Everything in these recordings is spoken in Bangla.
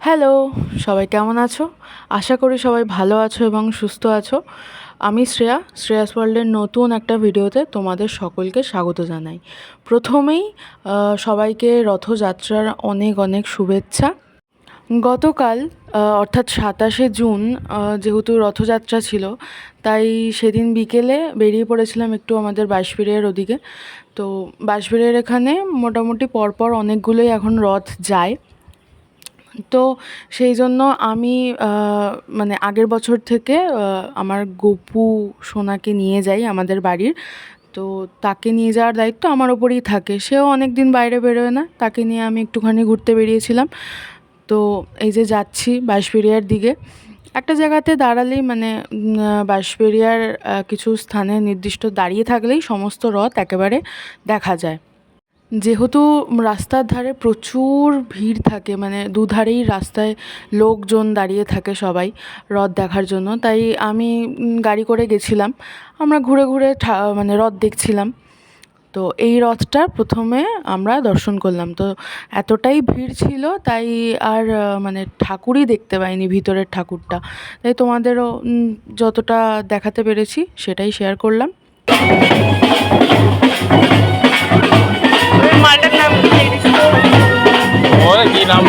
হ্যালো, সবাই কেমন আছো? আশা করি সবাই ভালো আছো এবং সুস্থ আছো। আমি শ্রেয়াস ওয়ার্ল্ডের নতুন একটা ভিডিওতে তোমাদের সকলকে স্বাগত জানাই। প্রথমেই সবাইকে রথযাত্রার অনেক অনেক শুভেচ্ছা। গতকাল অর্থাৎ 27শে জুন যেহেতু রথযাত্রা ছিল, তাই সেদিন বিকেলে বেরিয়ে পড়েছিলাম একটু আমাদের বাঁশবেড়িয়ার ওদিকে। তো বাঁশবেড়িয়ার এখানে মোটামুটি পরপর অনেকগুলোই এখন রথ যায়। তো সেই জন্য আমি মানে আগের বছর থেকে আমার গপু সোনাকে নিয়ে যাই আমাদের বাড়ির। তো তাকে নিয়ে যাওয়ার দায়িত্ব আমার ওপরেই থাকে। সেও অনেক দিন বাইরে বেরোয় না, তাকে নিয়ে আমি একটুখানি ঘুরতে বেরিয়েছিলাম। তো এই যে যাচ্ছি বাঁশবেড়িয়ার দিকে, একটা জায়গাতে দাঁড়ালেই মানে বাঁশবেড়িয়ার কিছু স্থানে নির্দিষ্ট দাঁড়িয়ে থাকলেই সমস্ত রথ একেবারে দেখা যায়। যেহেতু রাস্তার ধারে প্রচুর ভিড় থাকে, মানে দুধারেই রাস্তায় লোকজন দাঁড়িয়ে থাকে সবাই রথ দেখার জন্য, তাই আমি গাড়ি করে গেছিলাম। আমরা ঘুরে ঘুরে মানে রথ দেখছিলাম। তো এই রথটা প্রথমে আমরা দর্শন করলাম। তো এতটাই ভিড় ছিল, তাই আর মানে ঠাকুরই দেখতে পাইনি, ভিতরের ঠাকুরটা। তাই তোমাদেরও যতটা দেখাতে পেরেছি সেটাই শেয়ার করলাম। কি নাম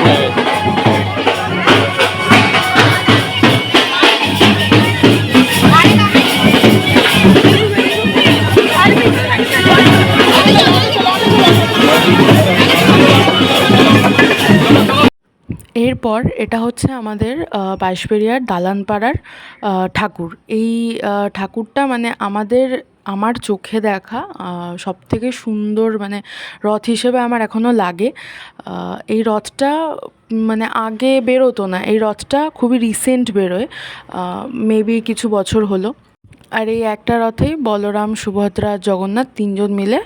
এরপর এটা হচ্ছে আমাদের বাঁশবেড়িয়ার দালানপাড়ার ঠাকুর। এই ঠাকুরটা মানে আমার চোখে দেখা সবথেকে সুন্দর মানে রথ হিসেবে আমার এখনও লাগে। এই রথটা মানে আগে বেরোতো না, এই রথটা খুবই রিসেন্ট বেরোয়, মেবি কিছু বছর হলো। আর এই একটা রথেই বলরাম, সুভদ্রা, জগন্নাথ তিনজন মিলে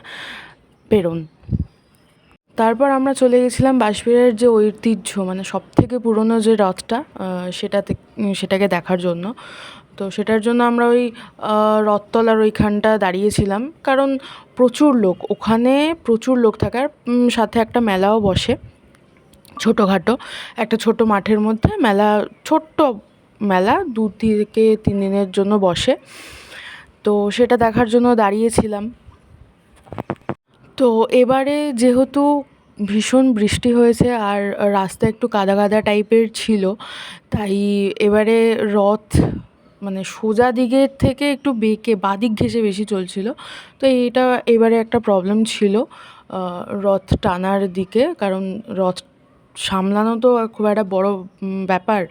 বেরোন। তারপর আমরা চলে গেছিলাম বাঁশবেড়িয়ার যে ঐতিহ্য, মানে সবথেকে পুরনো যে রথটা, সেটাকে দেখার জন্য। তো সেটার জন্য আমরা ওই রথতলার ওইখানটা দাঁড়িয়েছিলাম, কারণ প্রচুর লোক ওখানে, প্রচুর লোক থাকার সাথে একটা মেলাও বসে ছোটোখাটো একটা ছোট মাঠের মধ্যে মেলা, ছোট্ট মেলা 2 থেকে 3 দিনের জন্য বসে। তো সেটা দেখার জন্য দাঁড়িয়েছিলাম। তো এবারে যেহেতু ভীষণ বৃষ্টি হয়েছে আর রাস্তা একটু কাদা কাদা টাইপের ছিল, তাই এবারে রথ মানে সোজা দিকের থেকে একটু বেঁকে বাঁদিক ঘেঁষে বেশি চলছিল। তো এইটা এবারে একটা প্রবলেম ছিল রথ টানার দিকে, কারণ রথ সামলানো তো খুব একটা বড় ব্যাপার।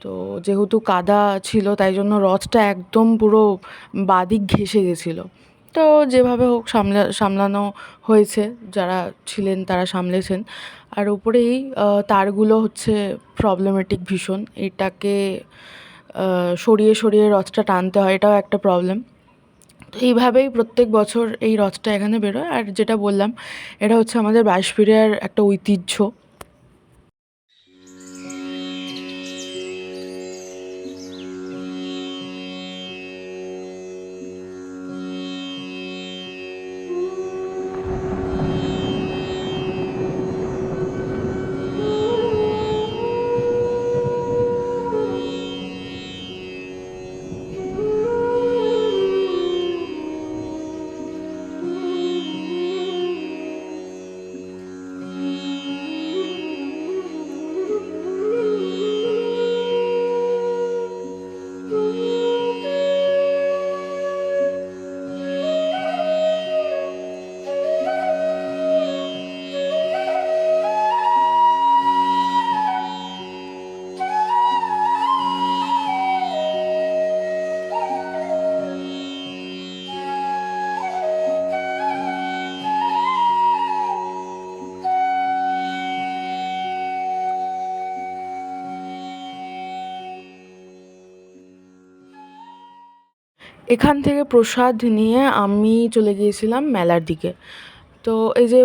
তো যেহেতু কাদা ছিল, তাই জন্য রথটা একদম পুরো বাঁদিক ঘেঁষে গেছিলো। তো যেভাবে হোক সামলানো হয়েছে, যারা ছিলেন তারা সামলেছেন। আর উপরে এই তারগুলো হচ্ছে প্রবলেমেটিক ভীষণ, এটাকে সরিয়ে সরিয়ে রথটা টানতে হয়, এটাও একটা প্রবলেম। তো এইভাবেই প্রত্যেক বছর এই রথটা এখানে বেরোয়। আর যেটা বললাম, এটা হচ্ছে আমাদের বাঁশবেড়িয়ার একটা ঐতিহ্য। এখান থেকে প্রসাদ নিয়ে আমি চলে গিয়েছিলাম মেলার দিকে। তো এই যে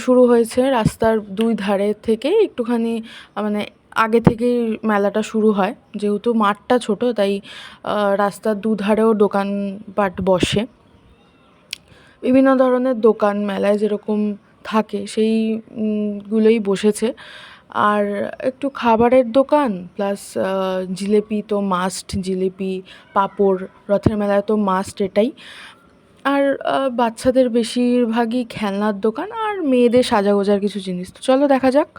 শুরু হয়েছে রাস্তার 2 ধারে থেকে একটুখানি, মানে আগে থেকেই মেলাটা শুরু হয়। যেহেতু মাঠটা ছোট, তাই রাস্তার 2ধারেও দোকানপাট বসে। বিভিন্ন ধরনের দোকান মেলায় যেরকম থাকে সেই গুলোই বসেছে। আর একটু খাবারের দোকান প্লাস জিলিপি তো মাস্ট, জিলিপি পাঁপড় রথের মেলায় তো মাস্ট এটাই। আর বাচ্চাদের বেশিরভাগই খেলনার দোকান আর মেয়েদের সাজাগোজার কিছু জিনিস। তো চলো দেখা যাক।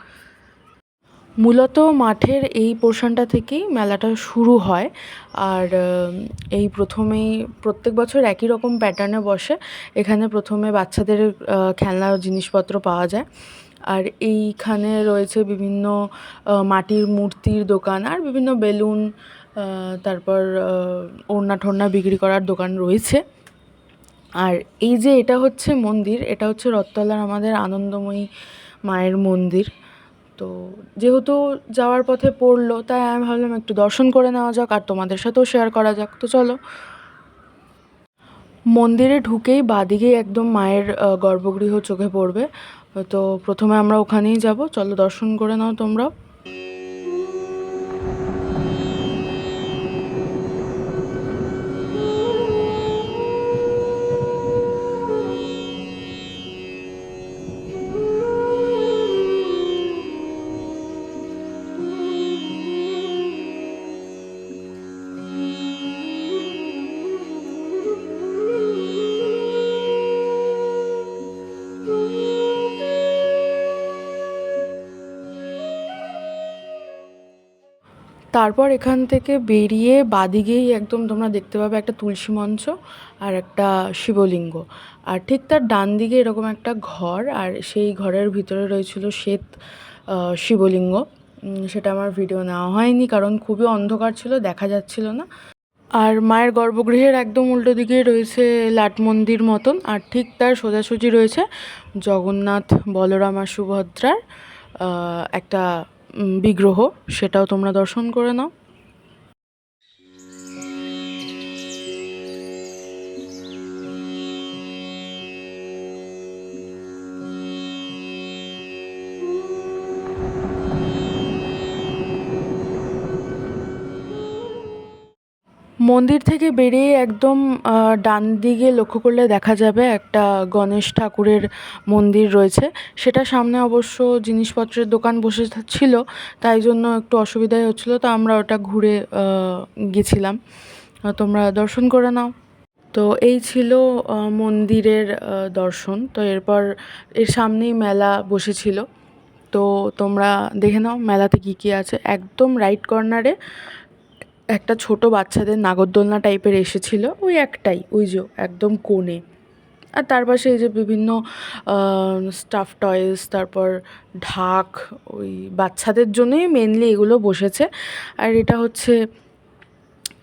মূলত মাঠের এই পোর্শনটা থেকেই মেলাটা শুরু হয়। আর এই প্রথমেই প্রত্যেক বছর একই রকম প্যাটার্নে বসে। এখানে প্রথমে বাচ্চাদের খেলনার জিনিসপত্র পাওয়া যায়। আর এইখানে রয়েছে বিভিন্ন মাটির মূর্তির দোকান আর বিভিন্ন বেলুন, তারপর ওড়না ঠোড়না বিক্রি করার দোকান রয়েছে। আর এই যে এটা হচ্ছে মন্দির, এটা হচ্ছে রথতলার আমাদের আনন্দময়ী মায়ের মন্দির। তো যেহেতু যাওয়ার পথে পড়লো, তাই আমি ভাবলাম একটু দর্শন করে নেওয়া যাক আর তোমাদের সাথেও শেয়ার করা যাক। তো চলো। মন্দিরে ঢুকেই বাঁদিকেই একদম মায়ের গর্ভগৃহ চোখে পড়বে। তো প্রথমে আমরা ওখানেই যাব। চলো দর্শন করে নাও তোমরাও। তারপর এখান থেকে বেরিয়ে বাঁদিকেই একদম তোমরা দেখতে পাবে একটা তুলসী মঞ্চ আর একটা শিবলিঙ্গ। আর ঠিক তার ডান দিকে এরকম একটা ঘর, আর সেই ঘরের ভিতরে রয়েছিল শ্বেত শিবলিঙ্গ। সেটা আমার ভিডিও নেওয়া হয়নি কারণ খুবই অন্ধকার ছিল, দেখা যাচ্ছিল না। আর মায়ের গর্ভগৃহের একদম উল্টো দিকেই রয়েছে লাট মন্দির মতন, আর ঠিক তার সোজাসুজি রয়েছে জগন্নাথ, বলরাম আর সুভদ্রার একটা বিগ্রহ। সেটাও তোমরা দর্শন করে নাও। মন্দির থেকে বেরিয়ে একদম ডান দিকে লক্ষ্য করলে দেখা যাবে একটা গণেশ ঠাকুরের মন্দির রয়েছে। সেটা সামনে অবশ্য জিনিসপত্রের দোকান বসে ছিল, তাই জন্য একটু অসুবিধাই হচ্ছিলো, তো আমরা ওটা ঘুরে গেছিলাম। তোমরা দর্শন করে নাও। তো এই ছিল মন্দিরের দর্শন। তো এরপর এর সামনেই মেলা বসেছিল, তো তোমরা দেখে নাও মেলাতে কী কী আছে। একদম রাইট কর্নারে একটা ছোট বাচ্চাদের নাগরদোলনা টাইপের এসেছিল, ওই একটাই, ওই যে একদম কোণে। আর তার পাশে এই যে বিভিন্ন স্টাফ টয়েস, তারপর ঢাক, ওই বাচ্চাদের জন্যই মেনলি এগুলো বসেছে। আর এটা হচ্ছে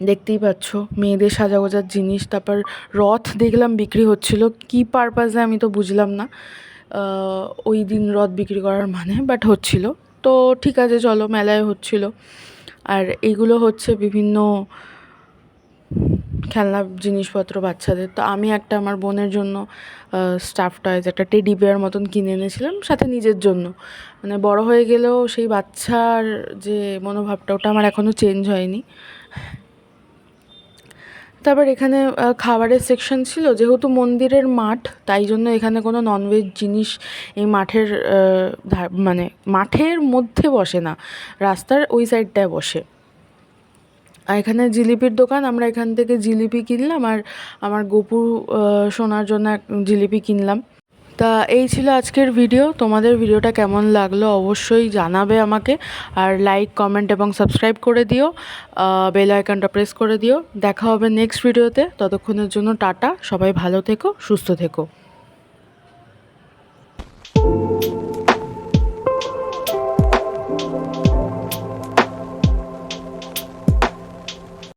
দেখতেই পাচ্ছ মেয়েদের সাজাগোজার জিনিস। তারপর রথ দেখলাম বিক্রি হচ্ছিল, কী পারপাসে আমি তো বুঝলাম না ওই দিন রথ বিক্রি করার মানে, বাট হচ্ছিল। তো ঠিক আছে চলো, মেলায় হচ্ছিল। আর এইগুলো হচ্ছে বিভিন্ন খেলনা জিনিসপত্র বাচ্চাদের। তো আমি একটা আমার বোনের জন্য স্টাফ টয়েস একটা টেডি বিয়ার মতন কিনে এনেছিলাম, সাথে নিজের জন্য। মানে বড় হয়ে গেলেও সেই বাচ্চার যে মনোভাবটা, ওটা আমার এখনও চেঞ্জ হয়নি। তারপর এখানে খাবারের সেকশন ছিল। যেহেতু মন্দিরের মাঠ, তাই জন্য এখানে কোনো ননভেজ জিনিস এই মাঠের মানে মাঠের মধ্যে বসে না, রাস্তার ওই সাইডটায় বসে। আর এখানে জিলিপির দোকান, আমরা এখান থেকে জিলিপি কিনলাম আর আমার গপু সোনার জন্য এক জিলিপি কিনলাম। তা এই ছিল আজকের ভিডিও। তোমাদের ভিডিওটা কেমন লাগলো অবশ্যই জানাবে আমাকে। আর লাইক, কমেন্ট এবং সাবস্ক্রাইব করে দিও, বেল আইকনটা প্রেস করে দিও। দেখা হবে নেক্সট ভিডিওতে। ততক্ষণের জন্য টাটা, সবাই ভালো থেকো, সুস্থ থেকো।